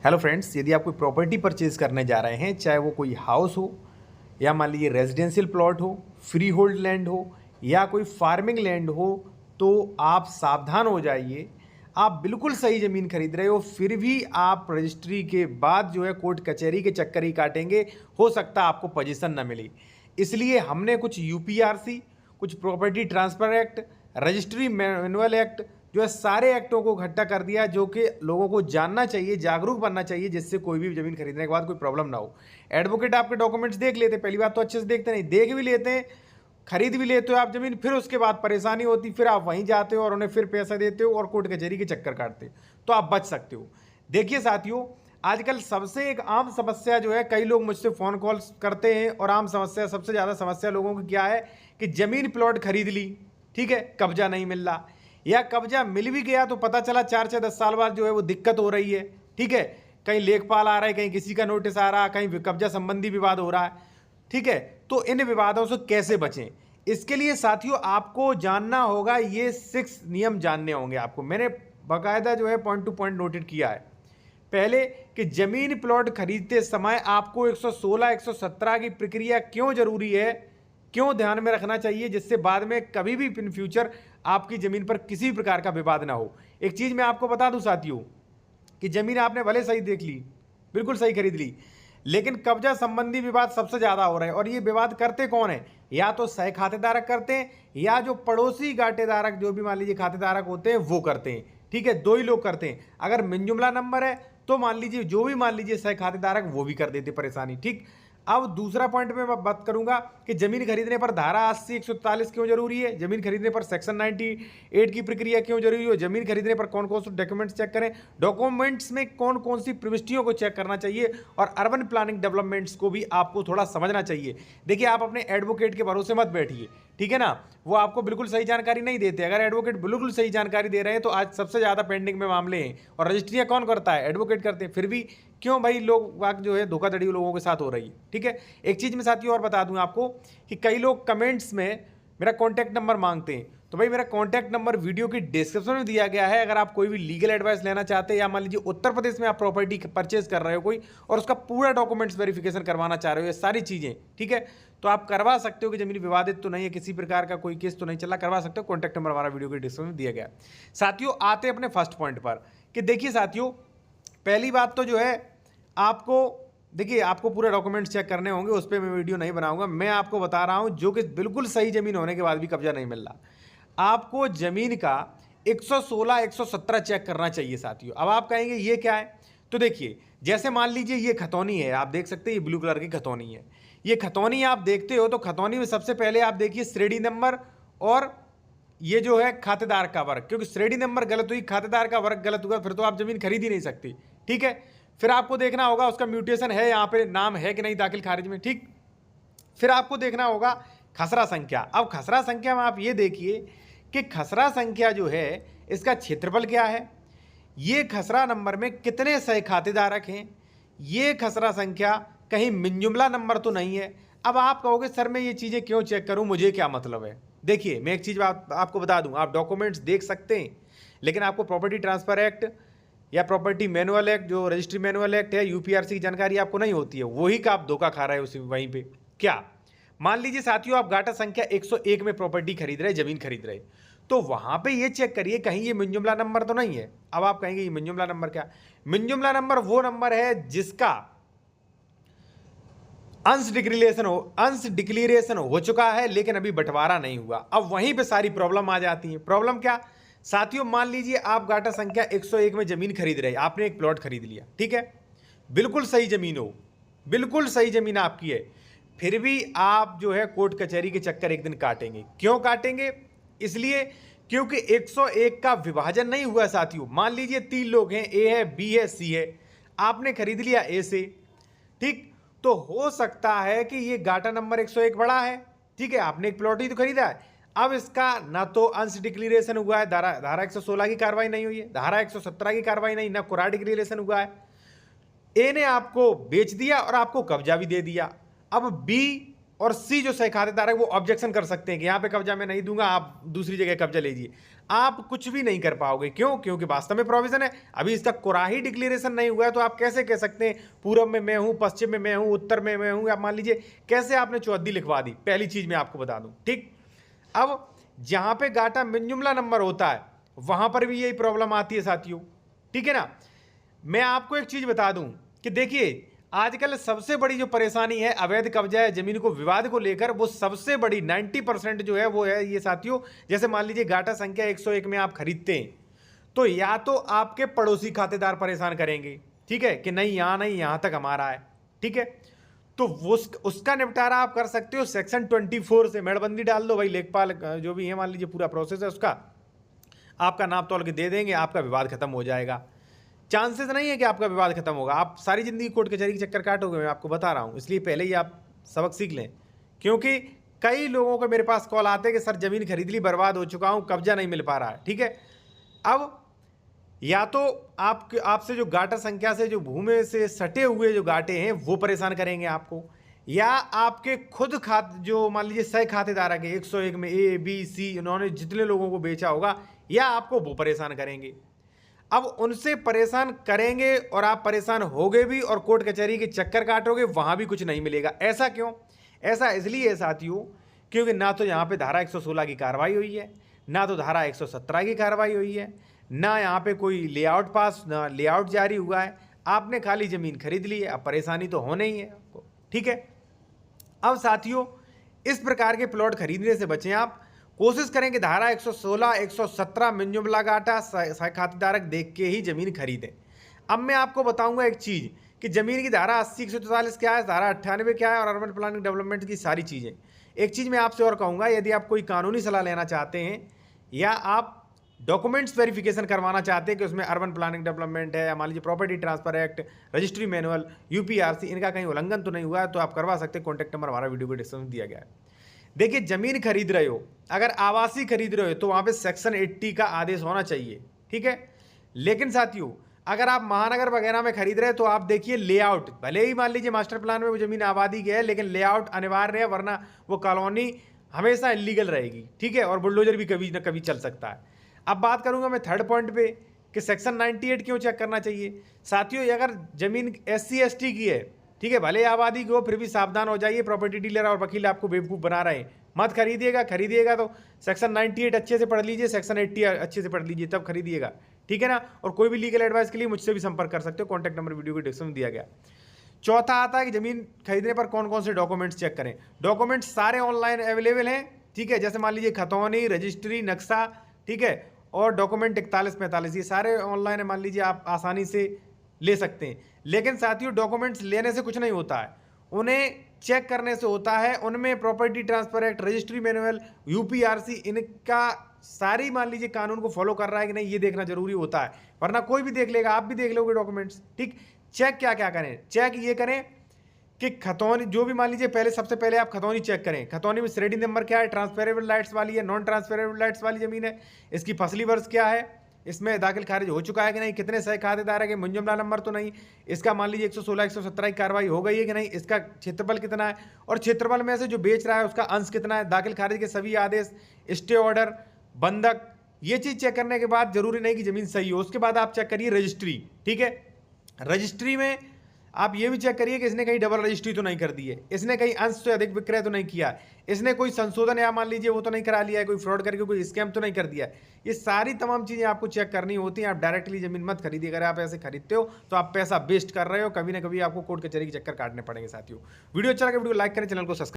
Hello friends, यदि आप कोई प्रॉपर्टी परचेज करने जा रहे हैं, चाहे वो कोई हाउस हो या मान लीजिए रेजिडेंशियल प्लॉट हो, फ्री होल्ड लैंड हो या कोई फार्मिंग लैंड हो, तो आप सावधान हो जाइए। आप बिल्कुल सही ज़मीन खरीद रहे हो, फिर भी आप रजिस्ट्री के बाद जो है कोर्ट कचहरी के चक्कर ही काटेंगे। हो सकता है आपको पोजीशन ना मिले। इसलिए हमने कुछ यूपीआरसी, कुछ property transfer act, registry manual act, जो है सारे एक्टों को इकट्ठा कर दिया, जो कि लोगों को जानना चाहिए, जागरूक बनना चाहिए, जिससे कोई भी ज़मीन खरीदने के बाद कोई प्रॉब्लम ना हो। एडवोकेट आपके डॉक्यूमेंट्स देख लेते हैं, पहली बात तो अच्छे से देखते नहीं, देख भी लेते हैं, खरीद भी लेते हो आप ज़मीन, फिर उसके बाद परेशानी होती, फिर आप वहीं जाते हो और उन्हें फिर पैसा देते हो और कोर्ट कचहरी के चक्कर काटते हो, तो आप बच सकते हो। देखिए साथियों, आजकल सबसे एक आम समस्या जो है, कई लोग मुझसे फ़ोन कॉल्स करते हैं और आम समस्या, सबसे ज़्यादा समस्या लोगों की क्या है कि ज़मीन प्लॉट खरीद ली, ठीक है, कब्जा नहीं मिल रहा, या कब्जा मिल भी गया तो पता चला 4 से 10 साल बाद जो है वो दिक्कत हो रही है, ठीक है, कहीं लेखपाल आ रहा है, कहीं किसी का नोटिस आ रहा है, कहीं कब्जा संबंधी विवाद हो रहा है, ठीक है। तो इन विवादों से कैसे बचें, इसके लिए साथियों आपको जानना होगा, ये 6 नियम जानने होंगे आपको। मैंने बाकायदा जो है पॉइंट टू पॉइंट नोटेड किया है। पहले कि जमीन प्लॉट खरीदते समय आपको 116, 117 की प्रक्रिया क्यों जरूरी है, क्यों ध्यान में रखना चाहिए, जिससे बाद में कभी भी इन फ्यूचर आपकी जमीन पर किसी प्रकार का विवाद ना हो। एक चीज मैं आपको बता दूं साथियों, कि जमीन आपने भले सही देख ली, बिल्कुल सही खरीद ली, लेकिन कब्जा संबंधी विवाद सबसे ज्यादा हो रहे हैं। और ये विवाद करते कौन है, या तो सह खातेदारक करते हैं, या जो पड़ोसी गाटेदारक, जो भी मान लीजिए खातेदारक होते हैं, वो करते हैं, ठीक है, दो ही लोग करते हैं। अगर मिनजुमला नंबर है तो मान लीजिए जो भी मान लीजिए सह खातेदारक, वो भी कर देते परेशानी, ठीक। अब दूसरा पॉइंट में मैं बात करूंगा कि जमीन खरीदने पर धारा 80, 144 क्यों जरूरी है, जमीन खरीदने पर सेक्शन 98 की प्रक्रिया क्यों जरूरी है, जमीन खरीदने पर कौन कौन से डॉक्यूमेंट्स चेक करें, डॉक्यूमेंट्स में कौन कौन सी प्रविष्टियों को चेक करना चाहिए, और अर्बन प्लानिंग डेवलपमेंट्स को भी आपको थोड़ा समझना चाहिए। देखिए, आप अपने एडवोकेट के भरोसे मत बैठिए, ठीक है ना, वो आपको बिल्कुल सही जानकारी नहीं देते। अगर एडवोकेट बिल्कुल सही जानकारी दे रहे हैं तो आज सबसे ज़्यादा पेंडिंग में मामले हैं, और रजिस्ट्रियाँ कौन करता है, एडवोकेट करते हैं, फिर भी क्यों भाई लोग वाक जो है धोखाधड़ी लोगों के साथ हो रही है, ठीक है। एक चीज़ मैं साथियों और बता दूं आपको कि कई लोग कमेंट्स में मेरा कॉन्टैक्ट नंबर मांगते हैं, तो भाई मेरा कॉन्टैक्ट नंबर वीडियो की डिस्क्रिप्शन में दिया गया है। अगर आप कोई भी लीगल एडवाइस लेना चाहते हैं, या मान लीजिए उत्तर प्रदेश में आप प्रॉपर्टी परचेज कर रहे हो कोई, और उसका पूरा डॉक्यूमेंट्स वेरिफिकेशन करवाना चाह रहे हो, ये सारी चीज़ें, ठीक है, तो आप करवा सकते हो कि जमीन विवादित तो नहीं है, किसी प्रकार का कोई केस तो नहीं चला, करवा सकते हो। कॉन्टैक्ट नंबर हमारा वीडियो की डिस्क्रिप्शन में दिया गया। साथियों, आते अपने फर्स्ट पॉइंट पर, कि देखिए साथियों, पहली बात तो जो है आपको, देखिए आपको पूरे डॉक्यूमेंट्स चेक करने होंगे, उस पर मैं वीडियो नहीं बनाऊंगा, मैं आपको बता रहा हूं जो कि बिल्कुल सही जमीन होने के बाद भी कब्जा नहीं मिल रहा। आपको जमीन का 116, 117 चेक करना चाहिए साथियों। अब आप कहेंगे ये क्या है, तो देखिए, जैसे मान लीजिए ये खतौनी है, आप देख सकते हैं ये ब्लू कलर की खतौनी है, ये खतौनी आप देखते हो, तो खतौनी में सबसे पहले आप देखिए श्रेणी नंबर, और ये जो है खातेदार का वर्ग, क्योंकि श्रेणी नंबर गलत हुई, खातेदार का वर्ग गलत हुआ, फिर तो आप जमीन खरीद ही नहीं सकती, ठीक है। फिर आपको देखना होगा उसका म्यूटेशन है, यहाँ पे नाम है कि नहीं दाखिल खारिज में, ठीक। फिर आपको देखना होगा खसरा संख्या। अब खसरा संख्या में आप ये देखिए कि खसरा संख्या जो है इसका क्षेत्रफल क्या है, ये खसरा नंबर में कितने सह खातेदारक हैं, ये खसरा संख्या कहीं मिनजुमला नंबर तो नहीं है। अब आप कहोगे सर मैं ये चीज़ें क्यों चेक करूं, मुझे क्या मतलब है। देखिए, मैं एक चीज़ आपको बता दूं, आप डॉक्यूमेंट्स देख सकते हैं, लेकिन आपको प्रॉपर्टी ट्रांसफर एक्ट या प्रॉपर्टी मैनुअल एक्ट, जो रजिस्ट्री मैनुअल एक्ट है, यूपीआरसी की जानकारी आपको नहीं होती है, वही का आप धोखा खा रहे हो उसी वहीं पे। क्या, मान लीजिए साथियों आप गाटा संख्या 101 में प्रॉपर्टी खरीद रहे, जमीन खरीद रहे, तो वहां पे ये चेक करिए कहीं ये मिनजुमला नंबर तो नहीं है। अब आप कहेंगे ये मिनजुमला नंबर क्या, मिनजुमला नंबर वो नंबर है जिसका अंश डिक्लेरेशन हो चुका है, लेकिन अभी बंटवारा नहीं हुआ। अब वहीं पे सारी प्रॉब्लम आ जाती है। प्रॉब्लम क्या साथियों, मान लीजिए आप गाटा संख्या 101 में जमीन खरीद रहे, आपने एक प्लॉट खरीद लिया, ठीक है, बिल्कुल सही जमीन हो, बिल्कुल सही जमीन आपकी है, फिर भी आप जो है कोर्ट कचहरी के चक्कर एक दिन काटेंगे। क्यों काटेंगे, इसलिए क्योंकि 101 का विभाजन नहीं हुआ साथियों। मान लीजिए 3 लोग हैं, ए है, बी है, सी है, आपने खरीद लिया ए से, ठीक, तो हो सकता है कि ये गाटा नंबर 101 बड़ा है, ठीक है, आपने एक प्लॉट ही तो खरीदा है। अब इसका ना तो अंश डिक्लेरेशन हुआ है, धारा 116 की कार्रवाई नहीं हुई है, धारा 117 की कार्रवाई नहीं, ना कुरा डिक्लेरेशन हुआ है। ए ने आपको बेच दिया और आपको कब्जा भी दे दिया। अब बी और सी जो सह खातेदार है वो ऑब्जेक्शन कर सकते हैं कि यहाँ पे कब्जा मैं नहीं दूंगा, आप दूसरी जगह कब्जा लीजिए। आप कुछ भी नहीं कर पाओगे। क्यों? क्योंकि वास्तव में प्रोविजन है, अभी इसका कुराही डिक्लेरेशन नहीं हुआ है, तो आप कैसे कह सकते हैं पूरब में मैं हूं, पश्चिम में मैं हूं, उत्तर में मैं हूं। आप मान लीजिए कैसे आपने चौहद्दी लिखवा दी, पहली चीज मैं आपको बता दूं। ठीक, अब जहां पे गाटा मिन जुमला नंबर होता है वहां पर भी यही प्रॉब्लम आती है साथियों। ठीक है ना। मैं आपको एक चीज बता दूं कि देखिए आजकल सबसे बड़ी जो परेशानी है अवैध कब्जा है जमीन को विवाद को लेकर, वो सबसे बड़ी 90% जो है वो है ये साथियों। जैसे मान लीजिए गाटा संख्या 101 में आप खरीदते हैं, तो या तो आपके पड़ोसी खातेदार परेशान करेंगे, ठीक है, कि नहीं यहां नहीं, यहां तक हमारा है, ठीक है, तो वो उसका निपटारा आप कर सकते हो सेक्शन 24 से। मेड़बंदी डाल दो भाई, लेखपाल जो भी है मान लीजिए पूरा प्रोसेस है उसका आपका नाप तोल के दे देंगे, आपका विवाद खत्म हो जाएगा। चांसेस नहीं है कि आपका विवाद खत्म होगा, आप सारी जिंदगी कोर्ट कचहरी के चक्कर काटोगे, मैं आपको बता रहा हूं। इसलिए पहले ही आप सबक सीख लें, क्योंकि कई लोगों को मेरे पास कॉल आते हैं कि सर जमीन खरीद ली, बर्बाद हो चुका हूं, कब्जा नहीं मिल पा रहा है। ठीक है, अब या तो आपसे जो गाटा संख्या से जो भूमि से सटे हुए जो गाटे हैं वो परेशान करेंगे आपको, या आपके खुद जो मान लीजिए सह खातेदार के 101 में ए बी सी उन्होंने जितने लोगों को बेचा होगा, या आपको वो परेशान करेंगे। अब उनसे परेशान करेंगे और आप परेशान होगे भी और कोर्ट कचहरी के चक्कर काटोगे, वहां भी कुछ नहीं मिलेगा। ऐसा क्यों? ऐसा इसलिए है साथियों क्योंकि ना तो यहाँ पे धारा 116 की कार्रवाई हुई है, ना तो धारा 117 की कार्रवाई हुई है, ना यहाँ पे कोई लेआउट पास, ना लेआउट जारी हुआ है। आपने खाली जमीन खरीद ली है, अब परेशानी तो होना ही है आपको। ठीक है, अब साथियों इस प्रकार के प्लॉट खरीदने से बचें। आप कोशिश करें कि धारा 116, 117 मिन जुमला गाटा खातेदारक देख के ही जमीन खरीदें। अब मैं आपको बताऊंगा एक चीज कि जमीन की धारा 80, 144 क्या है, धारा 98 क्या है और अर्बन प्लानिंग डेवलपमेंट की सारी चीजें। एक चीज मैं आपसे और कहूंगा, यदि आप कोई कानूनी सलाह लेना चाहते हैं या आप डॉक्यूमेंट्स वेरिफिकेशन करवाना चाहते हैं कि उसमें अर्बन प्लानिंग डेवलपमेंट है या मान लीजिए property transfer act, registry manual, UPRC, इनका कहीं उल्लंघन तो नहीं हुआ है, तो आप करवा सकते हैं। कॉन्टैक्ट नंबर हमारा वीडियो को डिस्क्रिप्शन में दिया गया है। देखिए जमीन खरीद रहे हो, अगर आवासीय खरीद रहे हो तो वहां पे सेक्शन 80 का आदेश होना चाहिए। ठीक है, लेकिन साथियों अगर आप महानगर वगैरह में खरीद रहे हैं तो आप देखिए लेआउट, भले ही मान लीजिए मास्टर प्लान में वो जमीन आबादी की है, लेकिन लेआउट अनिवार्य है, वरना वो कॉलोनी हमेशा इलीगल रहेगी। ठीक है, और बुलडोजर भी कभी ना कभी चल सकता है। अब बात करूंगा मैं थर्ड पॉइंट पे कि सेक्शन 98 क्यों चेक करना चाहिए। साथियों अगर जमीन SC ST की है, ठीक है, भले आबादी की हो, फिर भी सावधान हो जाइए, प्रॉपर्टी डीलर और वकील आपको बेवकूफ़ बना रहे हैं। मत खरीदिएगा तो सेक्शन 98 अच्छे से पढ़ लीजिए, सेक्शन 80 अच्छे से पढ़ लीजिए, तब खरीदिएगा। ठीक है ना। और कोई भी लीगल एडवाइस के लिए मुझसे भी संपर्क कर सकते हो, कॉन्टैक्ट नंबर वीडियो को डिस्क्रिप्शन में दिया गया। चौथा आता है कि जमीन खरीदने पर कौन कौन से डॉक्यूमेंट्स चेक करें। डॉक्यूमेंट्स सारे ऑनलाइन अवेलेबल हैं। ठीक है, जैसे मान लीजिए खतौनी, रजिस्ट्री, नक्शा, ठीक है, और डॉक्यूमेंट 4145, ये सारे ऑनलाइन है, मान लीजिए आप आसानी से ले सकते हैं। लेकिन साथियों डॉक्यूमेंट्स लेने से कुछ नहीं होता है, उन्हें चेक करने से होता है। उनमें property transfer act, registry manual, UPRC, इनका सारी मान लीजिए कानून को फॉलो कर रहा है कि नहीं, ये देखना जरूरी होता है, वरना कोई भी देख लेगा, आप भी देख लोगे डॉक्यूमेंट्स। ठीक, चेक क्या क्या करें? चेक ये करें कि खतौनी जो भी मान लीजिए पहले सबसे पहले आप खतौनी चेक करें। खतौनी में श्रेणी नंबर क्या है, ट्रांसफरेबल लाइट्स वाली है, नॉन ट्रांसफरेबल लाइट्स वाली जमीन है, इसकी फसली वर्ष क्या है, इसमें दाखिल खारिज हो चुका है कि नहीं, कितने सह खातेदार है, मुन जुमला नंबर तो नहीं, इसका मान लीजिए 116, 117 की कार्रवाई हो गई है कि नहीं, इसका क्षेत्रफल कितना है, और क्षेत्रफल में से जो बेच रहा है उसका अंश कितना है, दाखिल खारिज के सभी आदेश, स्टे ऑर्डर, बंधक, ये चीज चेक करने के बाद जरूरी नहीं कि जमीन सही हो, उसके बाद आप चेक करिए रजिस्ट्री। ठीक है, रजिस्ट्री में आप ये भी चेक करिए कि इसने कहीं डबल रजिस्ट्री तो नहीं कर दी है, इसने कहीं अंश से अधिक विक्रय तो नहीं किया, इसने कोई संशोधन या मान लीजिए वो तो नहीं करा लिया है, कोई फ्रॉड करके कोई स्कैम तो नहीं कर दिया है। ये सारी तमाम चीजें आपको चेक करनी होती हैं। आप डायरेक्टली जमीन मत खरीदिए, अगर आप ऐसे खरीदते हो तो आप पैसा वेस्ट कर रहे हो, कभी ना कभी आपको कोर्ट कचहरी के चक्कर काटने पड़ेंगे। साथियों वीडियो अच्छा लगे वीडियो लाइक करें, चैनल को सब्सक्राइब